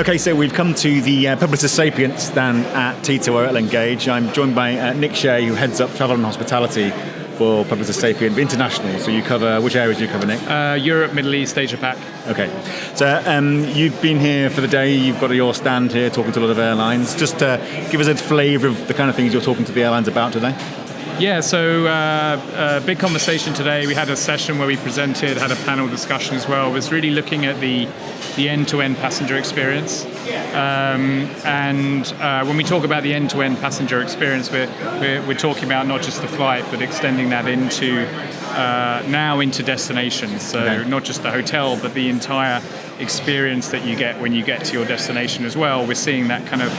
Okay, so we've come to the Publicis Sapient stand at T2RL Engage. I'm joined by Nick Shay, who heads up travel and hospitality for Publicis Sapient International. So you cover, which areas do you cover, Nick? Europe, Middle East, Asia Pac. Okay, so you've been here for the day, you've got your stand here talking to a lot of airlines. Just give us a flavour of the kind of things you're talking to the airlines about today. Yeah, so big conversation today. We had a session where we presented, had a panel discussion as well. It was really looking at the end-to-end passenger experience. And when we talk about the end-to-end passenger experience, we're talking about not just the flight, but extending that into now into destinations. So not just the hotel, but the entire experience that you get when you get to your destination as well. We're seeing that kind of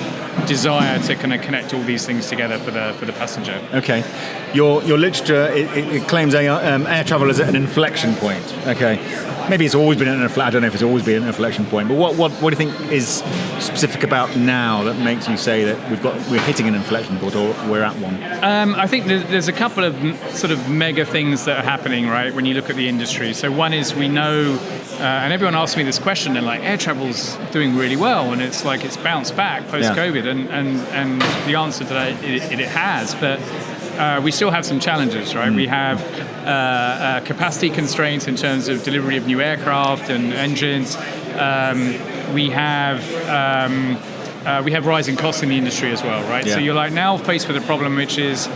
desire to kind of connect all these things together for the passenger. Okay, your literature it claims air travel is at an inflection point. Okay, maybe it's always been at an inflection. I don't know if it's always been at an inflection point, but what do you think is specific about now that makes you say that we're hitting an inflection point or we're at one? I think there's a couple of sort of mega things that are happening, right, when you look at the industry. So one is we know, and everyone asks me this question, they're like, air travel's doing really well, and it's like it's bounced back post-COVID, and the answer to that, it has, but we still have some challenges, right? We have capacity constraints in terms of delivery of new aircraft and engines. We have rising costs in the industry as well, right? So you're like now faced with a problem, which is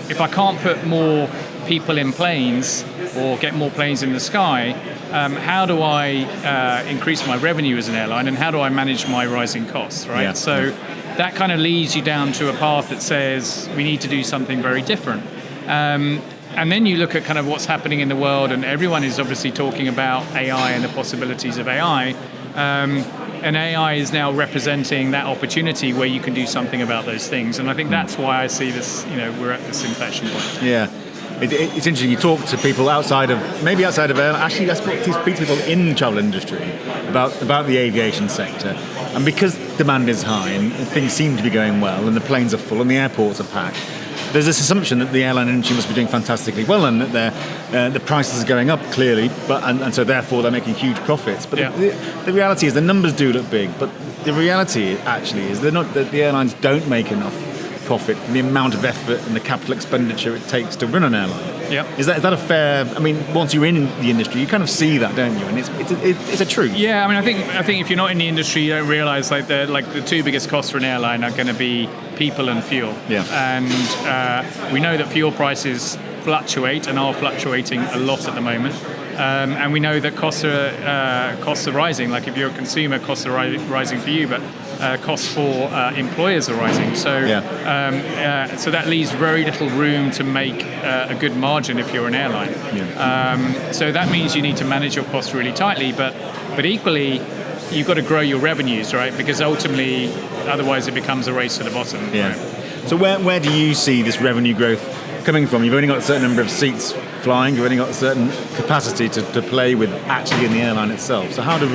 if I can't put more people in planes or get more planes in the sky, how do I increase my revenue as an airline, and how do I manage my rising costs, right? That kind of leads you down to a path that says we need to do something very different. And then you look at kind of what's happening in the world, and everyone is obviously talking about AI and the possibilities of AI. And AI is now representing that opportunity where you can do something about those things. And I think that's why I see this, we're at this inflection point. Yeah. It's interesting, you talk to people outside of airline. Actually, I speak to people in the travel industry about the aviation sector. And because demand is high and things seem to be going well and the planes are full and the airports are packed, there's this assumption that the airline industry must be doing fantastically well and that the prices are going up clearly, and so therefore they're making huge profits. But the reality is the numbers do look big, but the reality actually is that the airlines don't make enough profit for the amount of effort and the capital expenditure it takes to run an airline. Yep. Is that a fair? I mean, once you're in the industry, you kind of see that, don't you? And it's a truth. Yeah, I mean, I think if you're not in the industry, you don't realise the two biggest costs for an airline are going to be people and fuel. Yeah. And we know that fuel prices fluctuate and are fluctuating a lot at the moment. And we know that costs are rising. Like if you're a consumer, costs are rising for you, but costs for employers are rising. So so that leaves very little room to make a good margin if you're an airline. Yeah. So that means you need to manage your costs really tightly, but equally you've got to grow your revenues, right? Because ultimately, otherwise it becomes a race to the bottom. Yeah. Right? So where do you see this revenue growth coming from? You've only got a certain number of seats flying. You've only got a certain capacity to play with actually in the airline itself. So how does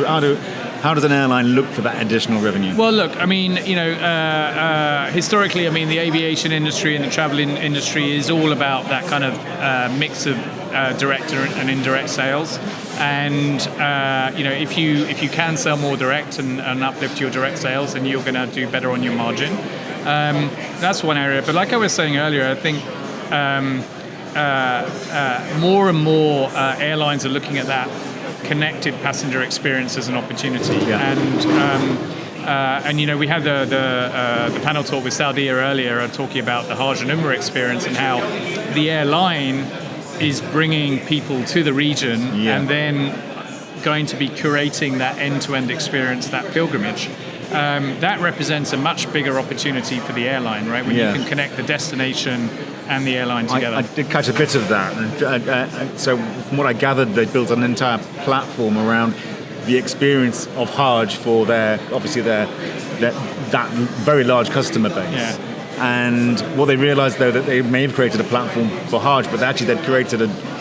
an airline look for that additional revenue? Well, look, I mean, historically, I mean, the aviation industry and the travel industry is all about that kind of mix of direct and indirect sales. And if you can sell more direct and uplift your direct sales, then you're going to do better on your margin. That's one area. But like I was saying earlier, I think more and more airlines are looking at that connected passenger experience as an opportunity. Yeah. And we had the panel talk with Saudi earlier talking about the Hajj and Umrah experience and how the airline is bringing people to the region and then going to be curating that end-to-end experience, that pilgrimage. That represents a much bigger opportunity for the airline, right? When you can connect the destination and the airline together. I did catch a bit of that. And so from what I gathered, they built an entire platform around the experience of Hajj for that very large customer base. Yeah. And what they realised, though, that they may have created a platform for Hajj, but actually they'd created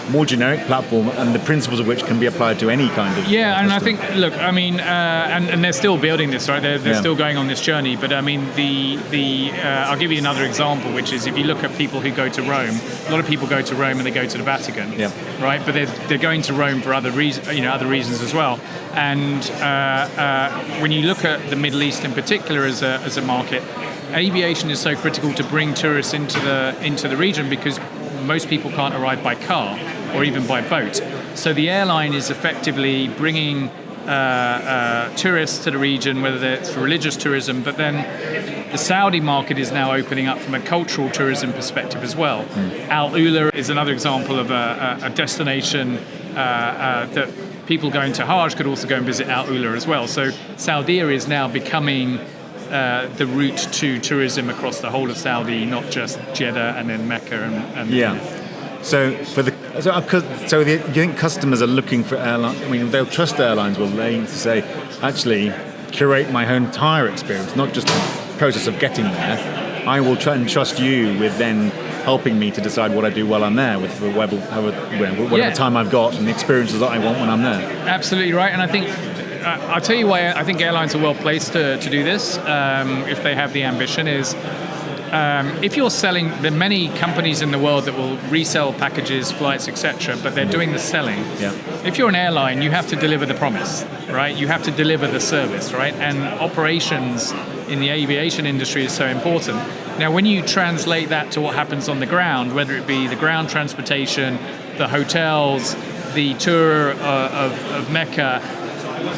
more generic platform, and the principles of which can be applied to any kind of and I think, look, I mean, and they're still building this, right? They're still going on this journey. But I mean, I'll give you another example, which is if you look at people who go to Rome, a lot of people go to Rome and they go to the Vatican, right? But they're going to Rome for other reasons as well. And when you look at the Middle East in particular as a market, aviation is so critical to bring tourists into the region because most people can't arrive by car or even by boat. So the airline is effectively bringing tourists to the region, whether it's for religious tourism, but then the Saudi market is now opening up from a cultural tourism perspective as well. Al Ula is another example of a destination that people going to Hajj could also go and visit Al Ula as well. So Saudi is now becoming the route to tourism across the whole of Saudi, not just Jeddah and then Mecca and So do you think customers are looking for airlines? I mean, they'll trust airlines, will they, to say, actually curate my whole entire experience, not just the process of getting there. I will try and trust you with then helping me to decide what I do while I'm there, with whatever time I've got and the experiences that I want when I'm there. Absolutely right, and I think. I'll tell you why I think airlines are well placed to do this, if they have the ambition, is if you're selling, there are many companies in the world that will resell packages, flights, etc., but they're doing the selling. If you're an airline, you have to deliver the promise, right? You have to deliver the service, right? And operations in the aviation industry is so important. Now, when you translate that to what happens on the ground, whether it be the ground transportation, the hotels, the tour of Mecca,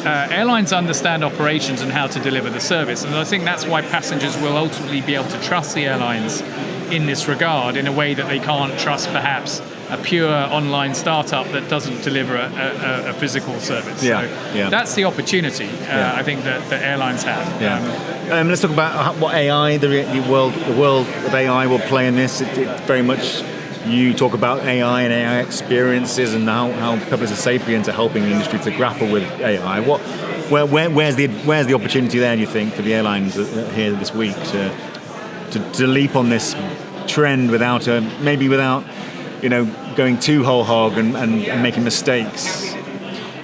airlines understand operations and how to deliver the service, and I think that's why passengers will ultimately be able to trust the airlines in this regard in a way that they can't trust perhaps a pure online startup that doesn't deliver a physical service. So that's the opportunity I think that the airlines have. Let's talk about what AI, the world of AI will play in this. It very much. You talk about AI and AI experiences and how Publicis Sapient are helping the industry to grapple with AI. Where's the opportunity there, do you think, for the airlines here this week to leap on this trend without going too whole hog and making mistakes?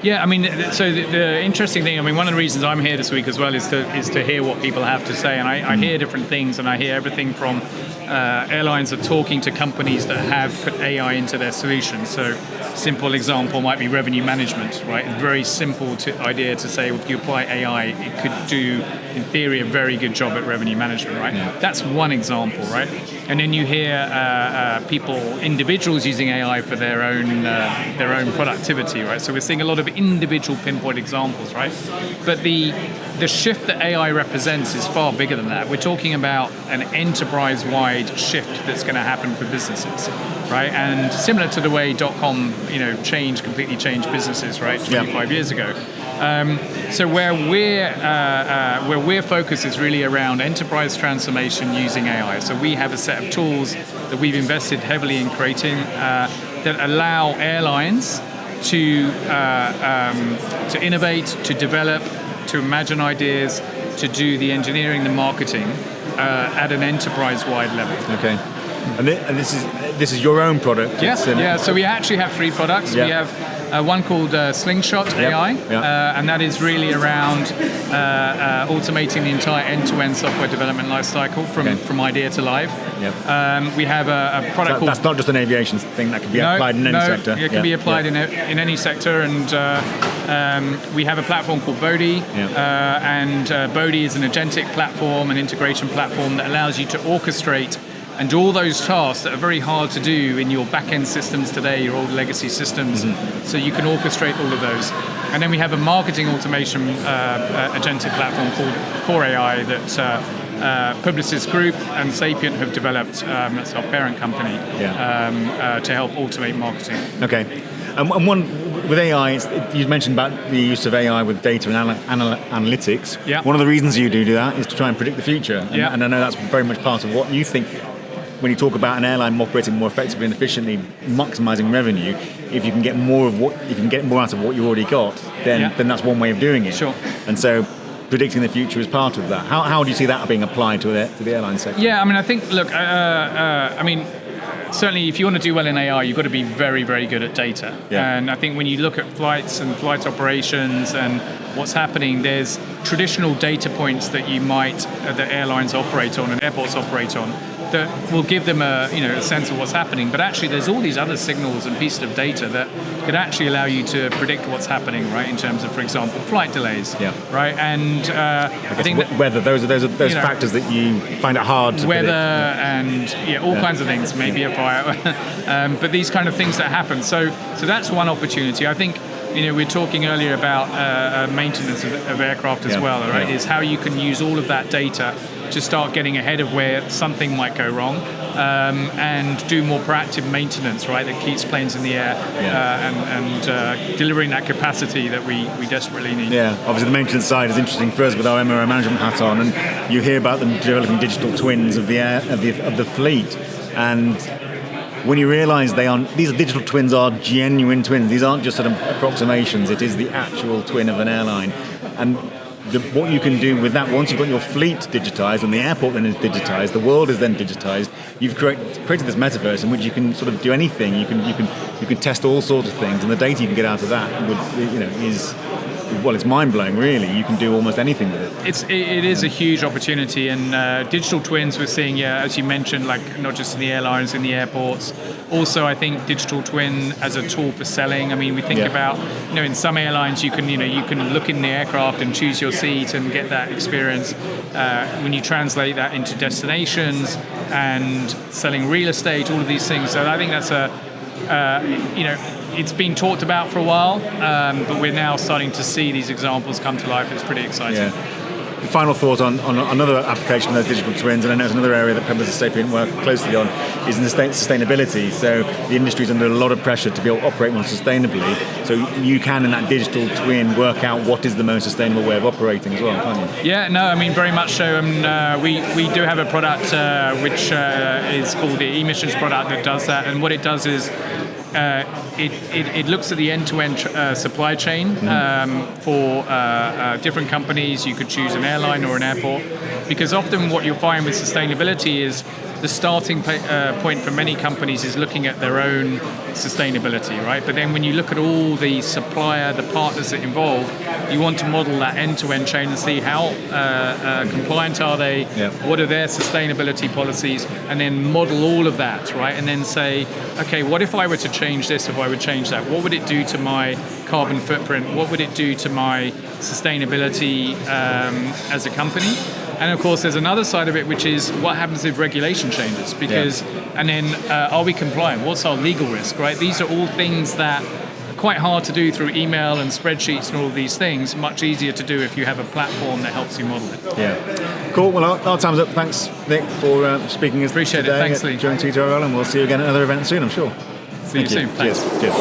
Yeah, I mean, so the interesting thing, I mean, one of the reasons I'm here this week as well is to hear what people have to say, and I hear different things, and I hear everything from airlines are talking to companies that have put AI into their solutions. So simple example might be revenue management, right? A very simple idea to say, if you apply AI, it could do, in theory, a very good job at revenue management, right? That's one example, right? And then you hear individuals using AI for their own productivity, right? So we're seeing a lot of individual pinpoint examples, right? But the shift that AI represents is far bigger than that. We're talking about an enterprise-wide shift that's going to happen for businesses, right? And similar to the way .com, completely changed businesses, right, 25 years ago. So where we're focused is really around enterprise transformation using AI. So we have a set of tools that we've invested heavily in creating that allow airlines to innovate, to develop, to imagine ideas, to do the engineering, the marketing at an enterprise-wide level. Okay. And this is your own product? So we actually have 3 products. We have one called Slingshot AI, and that is really around automating the entire end-to-end software development lifecycle from idea to live. We have a product called... That's not just an aviation thing, that can be applied in any sector. It can be applied in any sector, and we have a platform called Bodhi, and Bodhi is an agentic platform, an integration platform that allows you to orchestrate and do all those tasks that are very hard to do in your back-end systems today, your old legacy systems. So you can orchestrate all of those. And then we have a marketing automation agentic platform called Core AI that Publicis Group and Sapient have developed. That's our parent company, to help automate marketing. Okay. And one with AI, you mentioned about the use of AI with data and analytics. One of the reasons you do that is to try and predict the future. And I know that's very much part of what you think when you talk about an airline operating more effectively and efficiently, maximising revenue. If you can get more out of what you already got, then that's one way of doing it. Sure. And so predicting the future is part of that. How do you see that being applied to the airline sector? Yeah, I mean, I think, look, certainly if you want to do well in AI, you've got to be very, very good at data. Yeah. And I think when you look at flights and flight operations and what's happening, there's traditional data points that that airlines operate on and airports operate on that will give them a sense of what's happening. But actually, there's all these other signals and pieces of data that could actually allow you to predict what's happening, right? In terms of, for example, flight delays, right? And I think weather. Those are factors that you find it hard to weather predict. and all kinds of things, maybe a fire, but these kind of things that happen. So that's one opportunity. I think. We're talking earlier about maintenance of aircraft as well, right? Is how you can use all of that data to start getting ahead of where something might go wrong and do more proactive maintenance, right? That keeps planes in the air and delivering that capacity that we desperately need. Yeah, obviously the maintenance side is interesting for us with our MRO management hat on, and you hear about them developing digital twins of the fleet, and when you realise these digital twins are genuine twins. These aren't just sort of approximations. It is the actual twin of an airline. And what you can do with that, once you've got your fleet digitised and the airport then is digitised, the world is then digitised. You've created this metaverse in which you can sort of do anything. You can test all sorts of things, and the data you can get out of that it's mind-blowing, really. You can do almost anything with it. It is a huge opportunity, and digital twins we're seeing, as you mentioned, like not just in the airlines, in the airports. Also, I think digital twin as a tool for selling. I mean, we think about, in some airlines you can look in the aircraft and choose your seat and get that experience. When you translate that into destinations and selling real estate, all of these things. So I think that's it's been talked about for a while, but we're now starting to see these examples come to life. It's pretty exciting. Yeah. Final thought on another application of those digital twins, and I know it's another area that Publicis Sapient work closely on, is in the sustainability. So the industry is under a lot of pressure to be able to operate more sustainably. So you can, in that digital twin, work out what is the most sustainable way of operating as well, can't you? Yeah, no, I mean, very much so. We do have a product which is called the emissions product that does that, and what it does is it looks at the end-to-end supply chain for different companies. You could choose an airline or an airport, because often what you'll find with sustainability is the starting point for many companies is looking at their own sustainability, right? But then when you look at all the partners that involve, you want to model that end-to-end chain and see how compliant are they, what are their sustainability policies, and then model all of that, right? And then say, okay, what if I were to change this, if I would change that? What would it do to my carbon footprint? What would it do to my sustainability as a company? And of course, there's another side of it, which is what happens if regulation changes? Because, and then are we compliant? What's our legal risk, right? These are all things that are quite hard to do through email and spreadsheets and all of these things. Much easier to do if you have a platform that helps you model it. Yeah. Cool. Well, our time's up. Thanks, Nick, for speaking as Appreciate it. Thanks, Lee. During T2RL, and we'll see you again at another event soon, I'm sure. See you soon. Thanks. Cheers.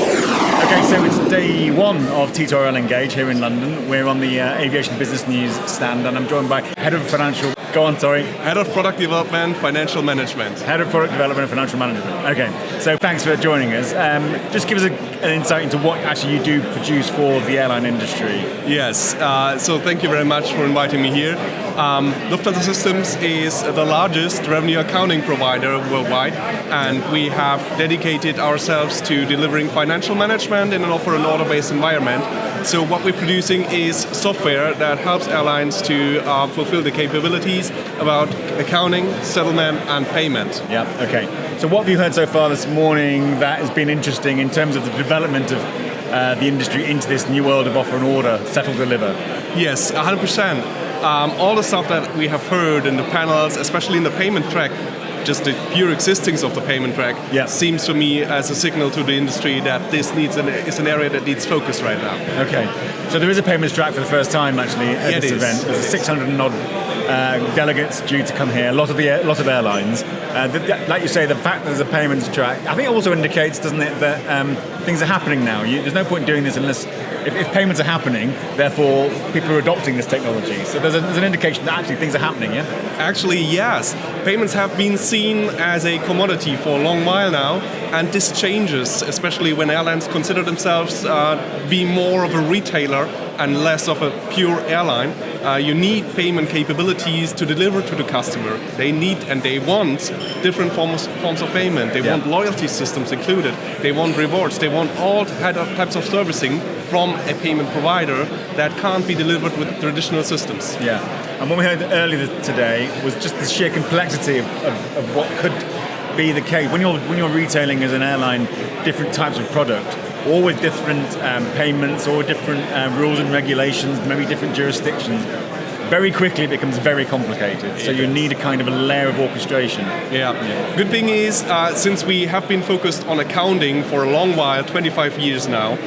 Okay, so it's day one of T2RL Engage here in London. We're on the Aviation Business News stand, and I'm joined by Head of Financial... Go on, sorry. Head of Product Development, Financial Management. Head of Product Development and Financial Management. Okay, so thanks for joining us. Just give us an insight into what actually you do produce for the airline industry. Yes, so thank you very much for inviting me here. Lufthansa Systems is the largest revenue accounting provider worldwide, and we have dedicated ourselves to delivering financial management in an offer and order-based environment. So what we're producing is software that helps airlines to fulfill the capabilities about accounting, settlement, and payment. Yeah, okay. So what have you heard so far this morning that has been interesting in terms of the development of the industry into this new world of offer and order, settle, deliver? Yes, 100%. All the stuff that we have heard in the panels, especially in the payment track, just the pure existence of the payment track seems to me as a signal to the industry that this is an area that needs focus right now. Okay, so there is a payments track for the first time actually at this event. There's 600 and odd delegates due to come here, a lot of airlines. Like you say, the fact that there's a payments track, I think it also indicates, doesn't it, that things are happening now. There's no point doing this unless, if payments are happening, therefore people are adopting this technology. So there's an indication that actually things are happening, yeah? Actually, yes. Payments have been seen as a commodity for a long while now, and this changes, especially when airlines consider themselves being more of a retailer and less of a pure airline. you need payment capabilities to deliver to the customer. They need and they want different forms of payment. They want loyalty systems included. They want rewards. They want all types of servicing from a payment provider that can't be delivered with traditional systems. Yeah, and what we heard earlier today was just the sheer complexity of what could be the case when you're retailing as an airline different types of product, all with different payments, all with different rules and regulations, maybe different jurisdictions. Very quickly it becomes very complicated. So you need a kind of a layer of orchestration. Yeah. Good thing is, since we have been focused on accounting for a long while, 25 years now,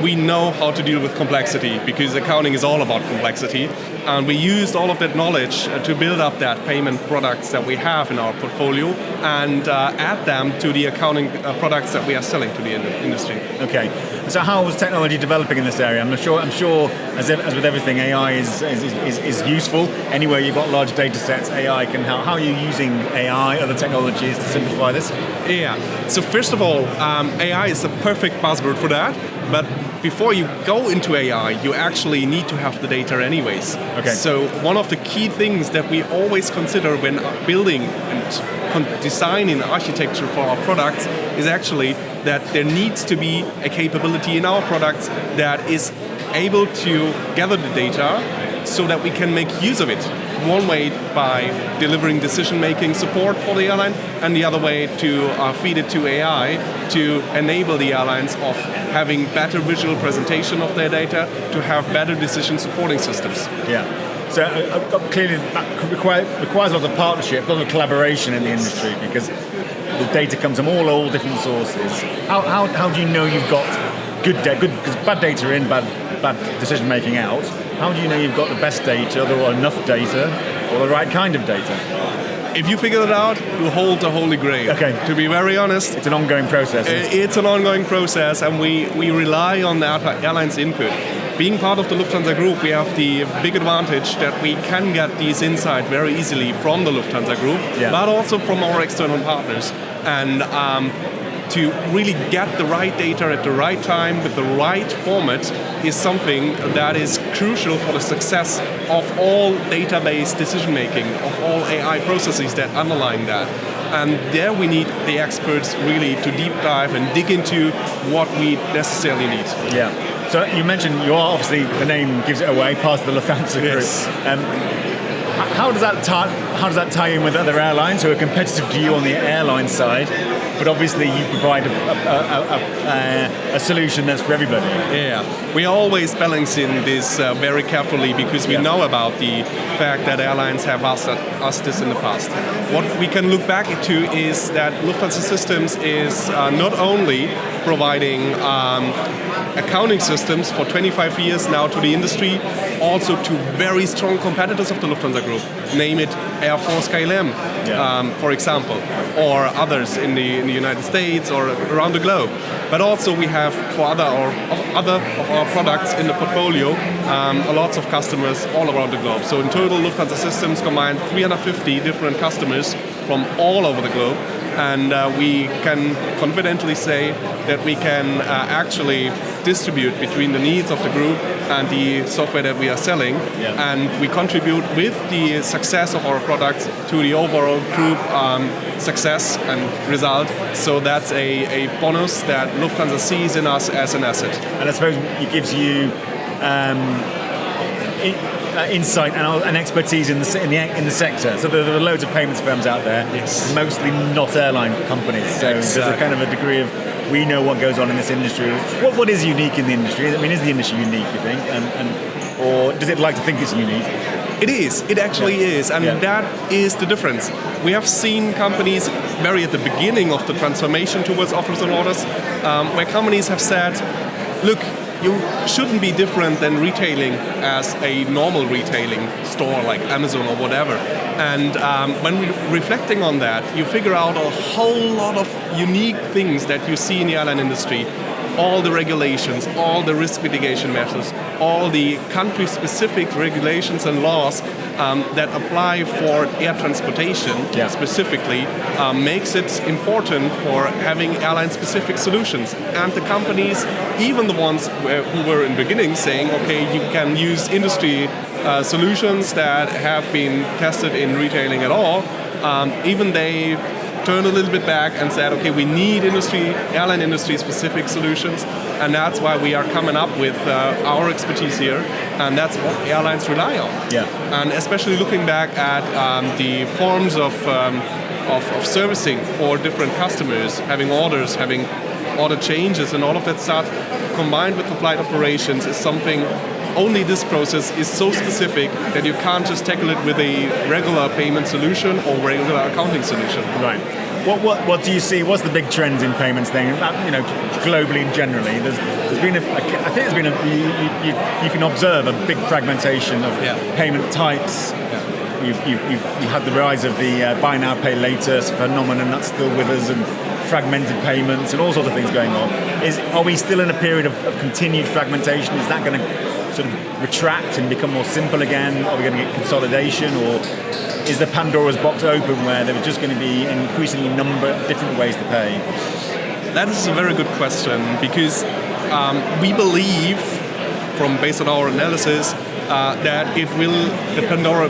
we know how to deal with complexity because accounting is all about complexity. And we used all of that knowledge to build up that payment products that we have in our portfolio and add them to the accounting products that we are selling to the industry. Okay. So how is technology developing in this area? I'm sure as with everything, AI is useful. Anywhere you've got large data sets, AI can help. How are you using AI, other technologies to simplify this? Yeah. So first of all, AI is the perfect buzzword for that. But before you go into AI, you actually need to have the data anyways. Okay. So one of the key things that we always consider when building and designing architecture for our products is actually that there needs to be a capability in our products that is able to gather the data so that we can make use of it. One way by delivering decision-making support for the airline, and the other way to feed it to AI to enable the airlines of having better visual presentation of their data, to have better decision supporting systems. Yeah. So clearly that requires a lot of partnership, a lot of collaboration in the industry because the data comes from all different sources. How do you know you've got good data? Because bad data in, bad decision making out. How do you know you've got the best data, or enough data, or the right kind of data? If you figure it out, you hold the holy grail. Okay. To be very honest, it's an ongoing process. It's an ongoing process, and we rely on the airline's input. Being part of the Lufthansa Group, we have the big advantage that we can get these insights very easily from the Lufthansa Group, but also from our external partners. And to really get the right data at the right time with the right format is something that is crucial for the success of all database decision making, of all AI processes that underline that. And there we need the experts really to deep dive and dig into what we necessarily need. Yeah. So you mentioned you are obviously, the name gives it away, part of the Lufthansa Group. Yes. How does that tie in with other airlines who are competitive to you on the airline side? But obviously you provide a solution that's for everybody. Yeah, we are always balancing this very carefully because we know about the fact that airlines have asked us this in the past. What we can look back to is that Lufthansa Systems is not only providing accounting systems for 25 years now to the industry, also to very strong competitors of the Lufthansa Group, name it Air France KLM, for example, or others in the United States or around the globe. But also we have for other of our products in the portfolio, lots of customers all around the globe. So in total, Lufthansa Systems combine 350 different customers from all over the globe. And we can confidently say that we can actually distribute between the needs of the group and the software that we are selling. And we contribute with the success of our products to the overall group success and result. So that's a bonus that Lufthansa sees in us as an asset. And I suppose it gives you insight and expertise in the sector. So there are loads of payments firms out there, mostly not airline companies. So there's a kind of a degree of we know what goes on in this industry. What is unique in the industry? I mean, is the industry unique, you think? Or does it like to think it's unique? It is. It actually is. And that is the difference. We have seen companies very at the beginning of the transformation towards offers and orders, where companies have said, look, you shouldn't be different than retailing as a normal retailing store like Amazon or whatever. And when reflecting on that, you figure out a whole lot of unique things that you see in the airline industry. All the regulations, all the risk mitigation measures, all the country-specific regulations and laws that apply for air transportation specifically makes it important for having airline-specific solutions. And the companies, even the ones who were in the beginning saying, okay, you can use industry solutions that have been tested in retailing at all, even they turned a little bit back and said, okay, we need airline industry specific solutions, and that's why we are coming up with our expertise here, and that's what airlines rely on. Yeah. And especially looking back at the forms of servicing for different customers, having orders, having order changes, and all of that stuff, combined with the flight operations, is something. Only this process is so specific that you can't just tackle it with a regular payment solution or regular accounting solution. Right. What do you see? What's the big trends in payments thing? Globally and generally, there's been I think there's been you can observe a big fragmentation of payment types. Yeah. You've had the rise of the buy now pay later phenomenon that's still with us, and fragmented payments and all sorts of things going on. Are we still in a period of continued fragmentation? Is that going to sort of retract and become more simple again? Are we going to get consolidation, or is the Pandora's box open where there are just going to be an increasingly number of different ways to pay? That is a very good question, because we believe, based on our analysis, that the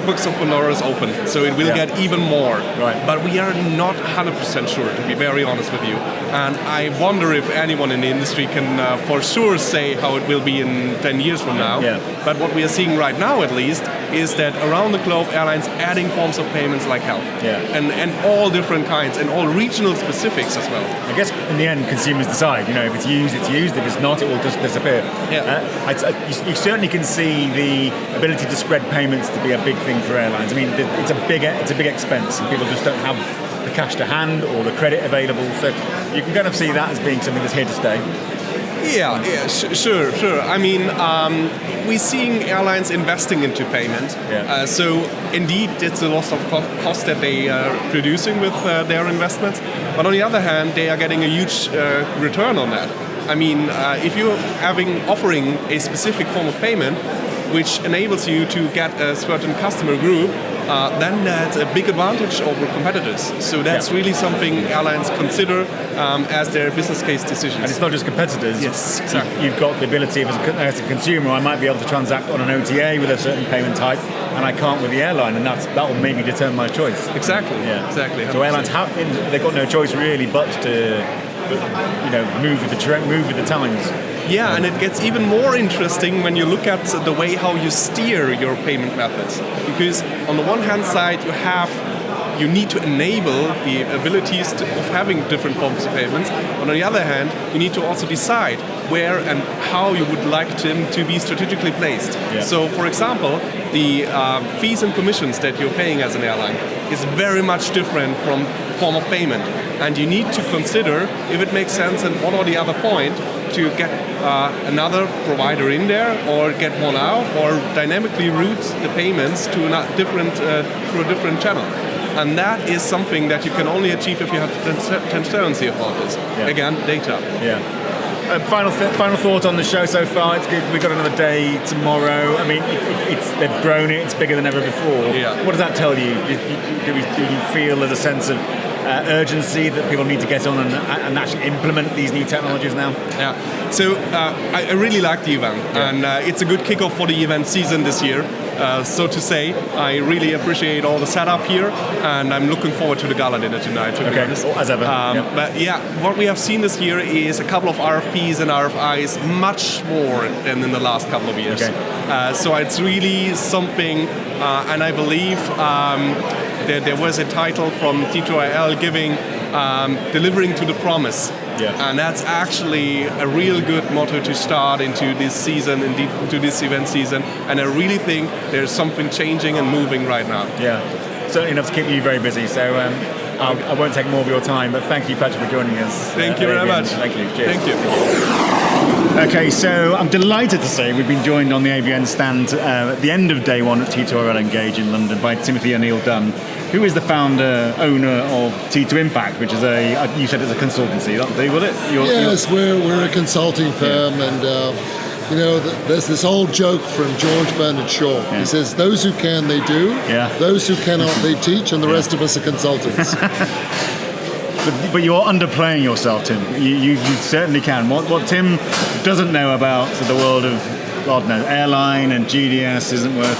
books of Pandora is open, so it will get even more. Right. But we are not 100% sure, to be very honest with you. And I wonder if anyone in the industry can for sure say how it will be in 10 years from now. Yeah. But what we are seeing right now, at least, is that around the globe, airlines adding forms of payments like hell. Yeah. And all different kinds, and all regional specifics as well. I guess in the end, consumers decide. If it's used, it's used. If it's not, it will just disappear. Yeah. You certainly can see the ability to spread payments to be a big thing for airlines. I mean, it's a big expense, and people just don't have the cash to hand or the credit available. So you can kind of see that as being something that's here to stay. Sure. I mean, we're seeing airlines investing into payment. Yeah. So indeed, it's a loss of cost that they are producing with their investments. But on the other hand, they are getting a huge return on that. I mean, if you're offering a specific form of payment, which enables you to get a certain customer group, then that's a big advantage over competitors. So that's really something airlines consider as their business case decisions. And it's not just competitors. Yes, exactly. You've got the ability, as a consumer, I might be able to transact on an OTA with a certain payment type, and I can't with the airline, and that will maybe determine my choice. Exactly. Yeah. Exactly. 100%. So airlines they've got no choice really but to move with the times. Yeah, and it gets even more interesting when you look at the way how you steer your payment methods. Because on the one hand side, you need to enable the abilities of having different forms of payments. But on the other hand, you need to also decide where and how you would like them to be strategically placed. Yeah. So, for example, the fees and commissions that you're paying as an airline is very much different from form of payment. And you need to consider if it makes sense at one or the other point to get another provider in there, or get one out, or dynamically route the payments to through a different channel. And that is something that you can only achieve if you have transparency about this. Yeah. Again, data. Yeah. Final thought on the show so far. It's good. We've got another day tomorrow. I mean, they've grown it. It's bigger than ever before. Yeah. What does that tell you? Do you feel there's a sense of urgency that people need to get on and actually implement these new technologies now? Yeah. So I really like the event, and it's a good kickoff for the event season this year. So to say, I really appreciate all the setup here, and I'm looking forward to the gala dinner tonight, to be honest. As ever. But what we have seen this year is a couple of RFPs and RFIs, much more than in the last couple of years. Okay. So it's really something, and I believe there was a title from T2RL giving delivering to the promise. Yeah. And that's actually a real good motto to start into this season, into this event season. And I really think there's something changing and moving right now. Yeah, certainly enough to keep you very busy. So I won't take more of your time, but thank you, Patrick, for joining us. Thank you very much. Thank you. Cheers. Thank you. Okay, so I'm delighted to say we've been joined on the AVN stand at the end of day one at T2RL Engage in London by Timothy O'Neill Dunn, who is the founder, owner of T2 Impact, which is you said it's a consultancy, that'll do, will it? Yes, we're a consulting firm, and there's this old joke from George Bernard Shaw. Yeah. He says, those who can, they do. Yeah. Those who cannot, they teach, and the rest of us are consultants. But you're underplaying yourself, Tim. You certainly can. What Tim doesn't know about the world of, I don't know, airline and GDS isn't worth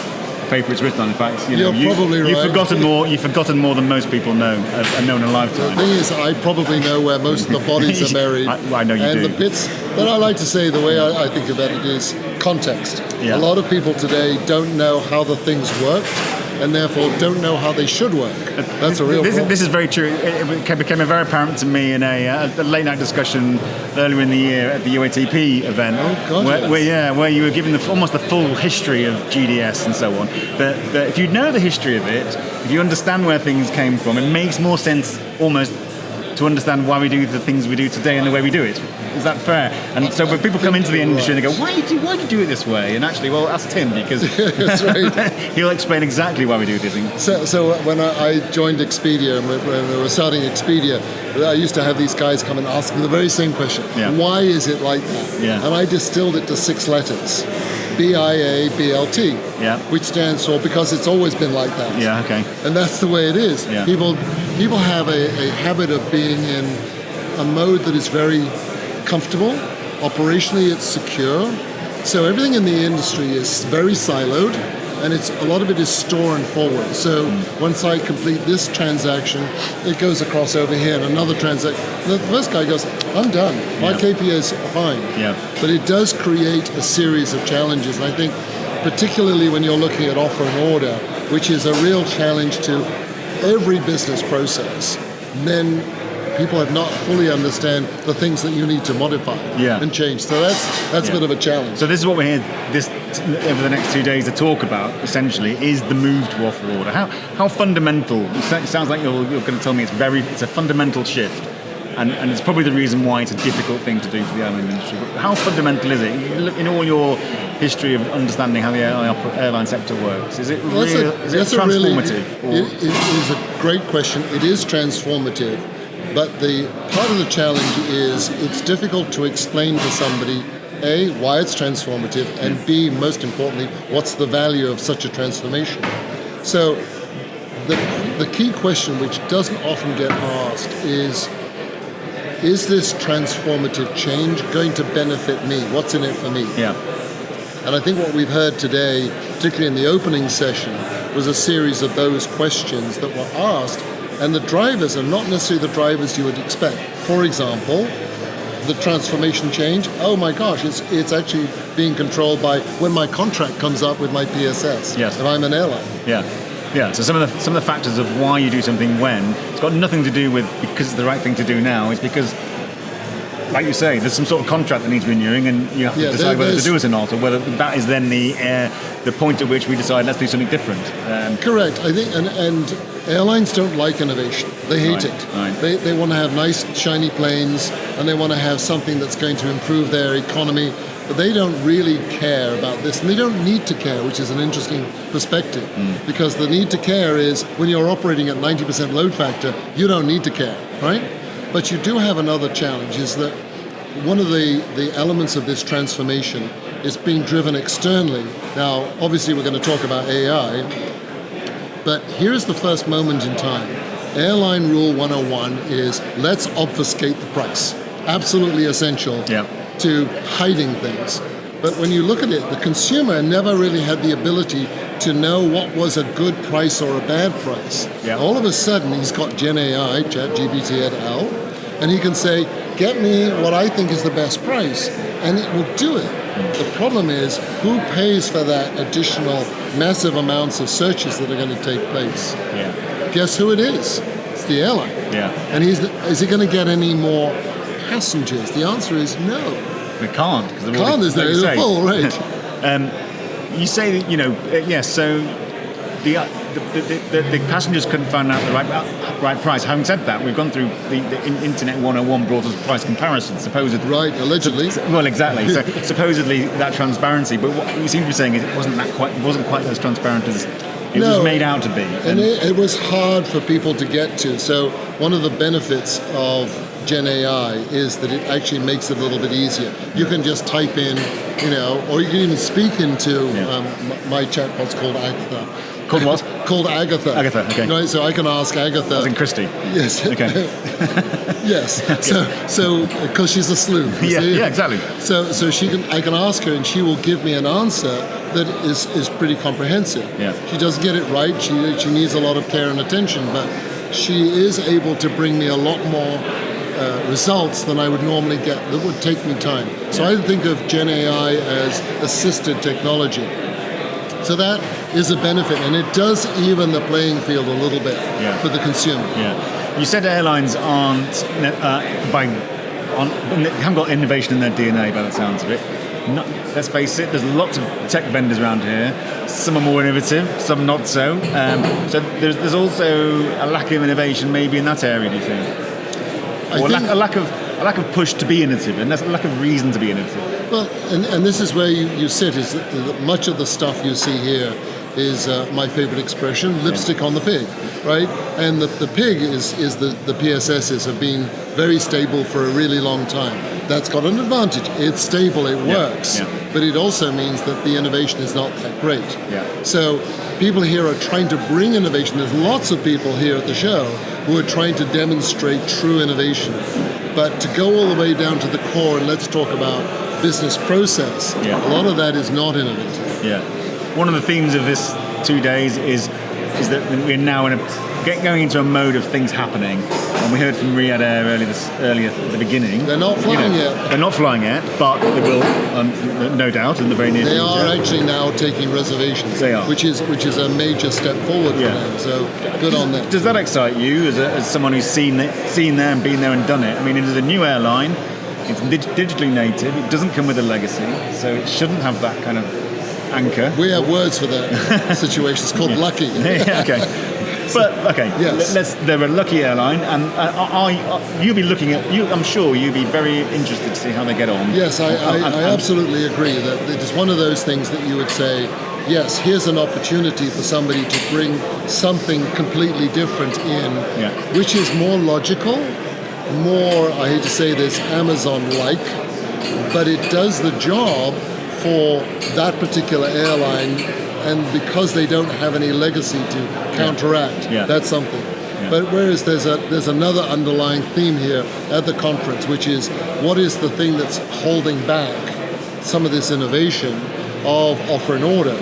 paper it's written on. In fact, You're probably right. You've forgotten more than most people know have known in a lifetime. The thing is, I probably know where most of the bodies are buried. I know you and do. The pits. But I like to say the way I think about it is context. Yeah. A lot of people today don't know how the things work, and therefore don't know how they should work. That's a real problem. This is very true. It became very apparent to me in a late night discussion earlier in the year at the UATP event, where you were given almost the full history of GDS and so on. That if you know the history of it, if you understand where things came from, it makes more sense almost to understand why we do the things we do today and the way we do it. Is that fair? And so when people come into the industry and they go, why do you do it this way? And actually, well, ask Tim, because That's right. he'll explain exactly why we do these things. So when I joined Expedia, and when we were starting Expedia, I used to have these guys come and ask me the very same question. Yeah. Why is it like that? Yeah. And I distilled it to 6 letters. BIABLT, which stands for because it's always been like that. Yeah, okay. And that's the way it is. Yeah. People have a habit of being in a mode that is very comfortable. Operationally, it's secure. So everything in the industry is very siloed, and a lot of it is store and forward. So once I complete this transaction, it goes across over here, and another transaction. The first guy goes, I'm done. My KPIs are fine. Yeah. But it does create a series of challenges. And I think particularly when you're looking at offer and order, which is a real challenge to every business process, then people have not fully understand the things that you need to modify and change. So that's a bit of a challenge. So this is what we're here over the next 2 days to talk about, essentially, is the move to offer order. How fundamental, it sounds like you're going to tell me it's a fundamental shift. And it's probably the reason why it's a difficult thing to do for the airline industry. But how fundamental is it? In all your history of understanding how the airline sector works, is it transformative? It is a great question. It is transformative. But the part of the challenge is it's difficult to explain to somebody, A, why it's transformative, and B, most importantly, what's the value of such a transformation. So the key question, which doesn't often get asked, is this transformative change going to benefit me? What's in it for me? Yeah. And I think what we've heard today, particularly in the opening session, was a series of those questions that were asked. And the drivers are not necessarily the drivers you would expect. For example, the transformation change, oh my gosh, it's actually being controlled by when my contract comes up with my PSS, if I'm an airline. Yeah, so some of the factors of why you do something when, it's got nothing to do with because it's the right thing to do now, it's because, like you say, there's some sort of contract that needs renewing and you have to decide whether to do it or not, or whether that is then the point at which we decide let's do something different. Correct, I think, and airlines don't like innovation. They hate it. Right. They want to have nice, shiny planes, and they want to have something that's going to improve their economy, but they don't really care about this, and they don't need to care, which is an interesting perspective, because the need to care is when you're operating at 90% load factor, you don't need to care, right? But you do have another challenge, is that one of the elements of this transformation is being driven externally. Now, obviously, we're going to talk about AI, but here's the first moment in time. Airline Rule 101 is let's obfuscate the price. Absolutely essential to hiding things. But when you look at it, the consumer never really had the ability to know what was a good price or a bad price. All of a sudden, he's got Gen AI, ChatGPT et al., and he can say, get me what I think is the best price, and it will do it. The problem is, who pays for that additional massive amounts of searches that are going to take place? Guess who it is? It's the airline. And is he going to get any more passengers? The answer is no. They can't. They're full, right? You say that, so the passengers couldn't find out the right price. Having said that, we've gone through the Internet 101 brought us price comparison, supposedly. Right, allegedly. Well, exactly. So supposedly that transparency, but what you seem to be saying is it wasn't quite as transparent as it was made out to be. And it was hard for people to get to. So one of the benefits of Gen AI is that it actually makes it a little bit easier. You can just type in, or you can even speak into my chatbot's called Acta. Called what? Called Agatha. Agatha, okay. Right, so I can ask Agatha. As in Christie. Yes. Okay. Yes. So because she's a sleuth. Yeah, exactly. So I can ask her, and she will give me an answer that is pretty comprehensive. Yeah. She doesn't get it right. She needs a lot of care and attention, but she is able to bring me a lot more results than I would normally get. That would take me time. So I think of Gen AI as assisted technology. So that is a benefit, and it does even the playing field a little bit for the consumer. Yeah. You said airlines haven't got innovation in their DNA by the sounds of it. Let's face it, there's lots of tech vendors around here. Some are more innovative, some not so. So there's also a lack of innovation maybe in that area, do you think? Or a lack of push to be innovative, and there's a lack of reason to be innovative. Well, and this is where you sit, is that much of the stuff you see here is my favorite expression, lipstick on the pig, right? And the pig is the PSSs have been very stable for a really long time. That's got an advantage. It's stable, it works, but it also means that the innovation is not that great. Yeah. So people here are trying to bring innovation. There's lots of people here at the show who are trying to demonstrate true innovation. But to go all the way down to the core and let's talk about business process, a lot of that is not innovative. Yeah. One of the themes of this 2 days is that we're now going into a mode of things happening. And we heard from Riyadh Air earlier at the beginning. They're not flying yet. They're not flying yet, but they will, no doubt, in the very near future. They are actually now taking reservations. They are. Which is a major step forward for them. So good on them. Does that excite you as someone who's seen there and been there and done it? I mean, it is a new airline. It's digitally native. It doesn't come with a legacy, so it shouldn't have that kind of anchor. We have words for that situation. It's called lucky. Okay. But okay, yes. They're a lucky airline, and you'll be looking at you. I'm sure you'll be very interested to see how they get on. Yes, I absolutely agree that it is one of those things that you would say, yes, here's an opportunity for somebody to bring something completely different in, which is more logical, more, I hate to say this, Amazon-like, but it does the job for that particular airline. And because they don't have any legacy to counteract, that's something. Yeah. But whereas there's another underlying theme here at the conference, which is what is the thing that's holding back some of this innovation of offer and order?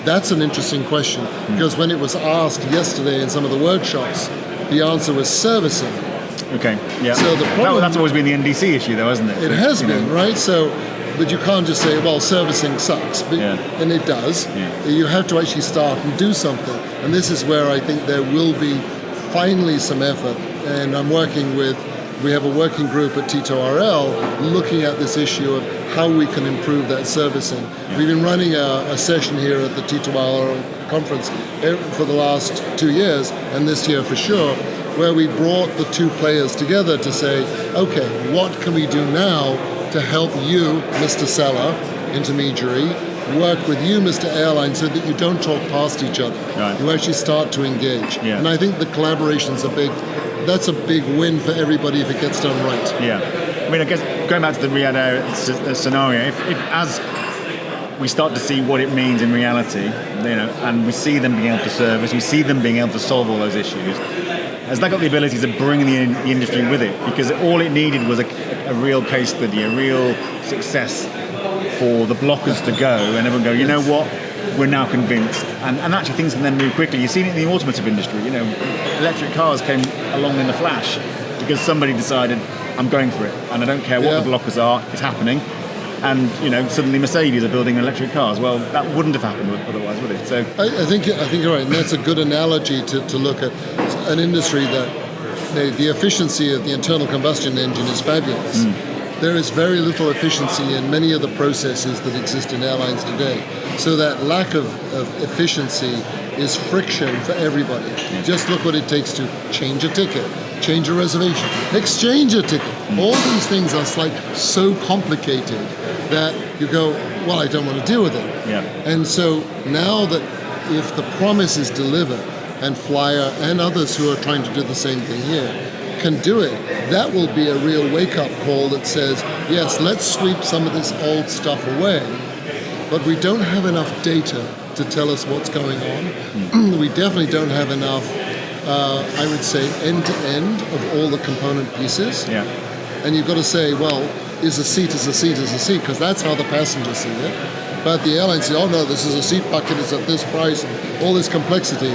That's an interesting question, because when it was asked yesterday in some of the workshops, the answer was servicing. Okay, yeah. So the problem, that's always been the NDC issue, though, hasn't it? It has been, right? But you can't just say, well, servicing sucks, and it does. Yeah. You have to actually start and do something. And this is where I think there will be finally some effort. And we have a working group at T2RL looking at this issue of how we can improve that servicing. Yeah. We've been running a session here at the T2RL conference for the last 2 years, and this year for sure, where we brought the two players together to say, okay, what can we do now to help you, Mr. Seller, intermediary, work with you, Mr. Airline, so that you don't talk past each other. Right. You actually start to engage. Yeah. And I think the collaboration's that's a big win for everybody if it gets done right. Yeah. I mean, I guess going back to the Riyadh Air scenario, if as we start to see what it means in reality, and we see them being able to service, we see them being able to solve all those issues, has that got the ability to bring the industry with it? Because all it needed was a real case study, a real success for the blockers to go, and everyone go, you know what, we're now convinced. And actually things can then move quickly. You've seen it in the automotive industry. Electric cars came along in a flash because somebody decided, I'm going for it, and I don't care what the blockers are, it's happening. And suddenly Mercedes are building electric cars. Well, that wouldn't have happened otherwise, would it? So I think you're right, and that's a good analogy to look at an industry that the efficiency of the internal combustion engine is fabulous. There is very little efficiency in many of the processes that exist in airlines today. So that lack of efficiency is friction for everybody. Yeah. Just look what it takes to change a ticket, change a reservation, exchange a ticket. All these things are so complicated that you go, well, I don't want to deal with it. Yeah. And so now that if the promise is delivered, and Flyer and others who are trying to do the same thing here can do it, that will be a real wake-up call that says, yes, let's sweep some of this old stuff away, but we don't have enough data to tell us what's going on. We definitely don't have enough, I would say, end-to-end of all the component pieces. Yeah. And you've got to say, well, is a seat, because that's how the passengers see it. But the airlines say, oh no, this is a seat bucket, it's at this price, all this complexity.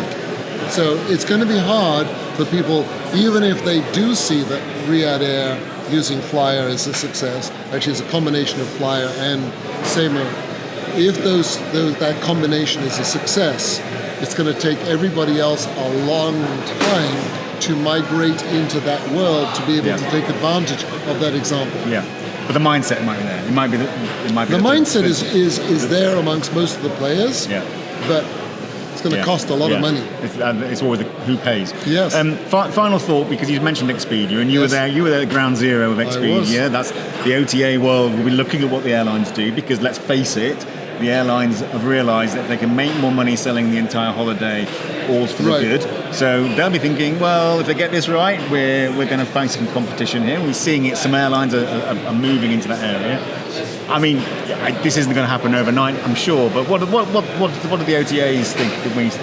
So it's going to be hard for people, even if they do see that Riyadh Air using Flyer is a success, actually it's a combination of Flyer and Samer. If that combination is a success, it's going to take everybody else a long time to migrate into that world to be able to take advantage of that example. Yeah. But the mindset might be there. It might be the mindset is there amongst most of the players. Yeah. But it's going to cost a lot of money. It's always who pays. Yes. Final thought, because you mentioned Expedia, and you were there. You were there at ground zero of Expedia. That's the OTA world. We'll be looking at what the airlines do, because let's face it, the airlines have realised that they can make more money selling the entire holiday, all's for the good. So they'll be thinking, well, if they get this right, we're going to face some competition here. We're seeing it. Some airlines are moving into that area. I mean, this isn't going to happen overnight, I'm sure. But what do the OTAs think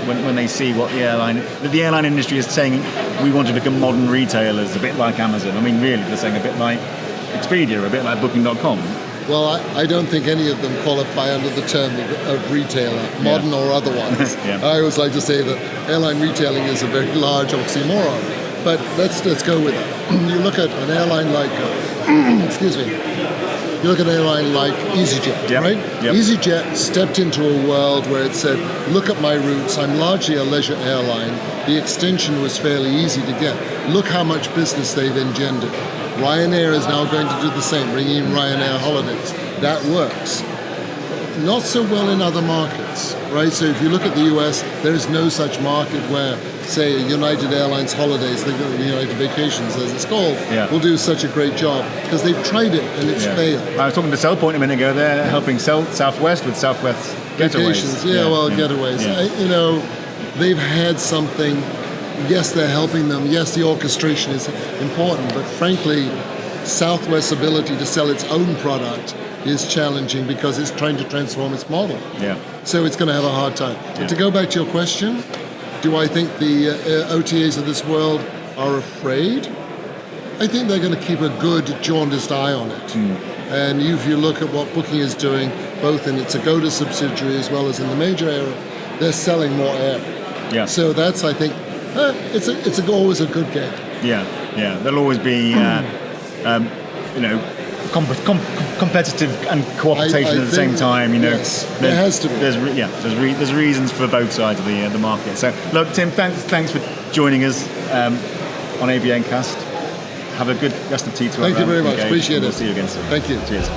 when they see what the airline industry is saying? We want to become modern retailers, a bit like Amazon. I mean, really, they're saying a bit like Expedia, a bit like Booking.com. Well, I don't think any of them qualify under the term of retailer, modern or otherwise. I always like to say that airline retailing is a very large oxymoron. But let's go with it. You look at an airline like, you look at an airline like EasyJet, right? Yep. EasyJet stepped into a world where it said, look at my routes, I'm largely a leisure airline. The extension was fairly easy to get. Look how much business they've engendered. Ryanair is now going to do the same, bringing in Ryanair holidays. That works. Not so well in other markets, right? So if you look at the US, there is no such market where, say, United Airlines holidays, United Vacations as it's called, will do such a great job, because they've tried it and it's failed. I was talking to Cellpoint a minute ago. They're helping Southwest with Southwest Getaways. Getaways. Yeah. They've had something. Yes, they're helping them. Yes, the orchestration is important, but frankly, Southwest's ability to sell its own product is challenging because it's trying to transform its model. Yeah. So it's going to have a hard time. But to go back to your question, do I think the OTAs of this world are afraid? I think they're going to keep a good jaundiced eye on it. And if you look at what Booking is doing, both in its Agoda subsidiary as well as in the major area, they're selling more air. Yeah. So that's, I think, it's always a good game. Yeah. There'll always be, competitive and cooperation at the same time. Yes, there has to be. There's reasons for both sides of the market. So look, Tim, thanks for joining us on ABN Cast. Have a good rest of T2RL. Thank you very much. Appreciate it. We'll see you again soon. Thank you. Cheers.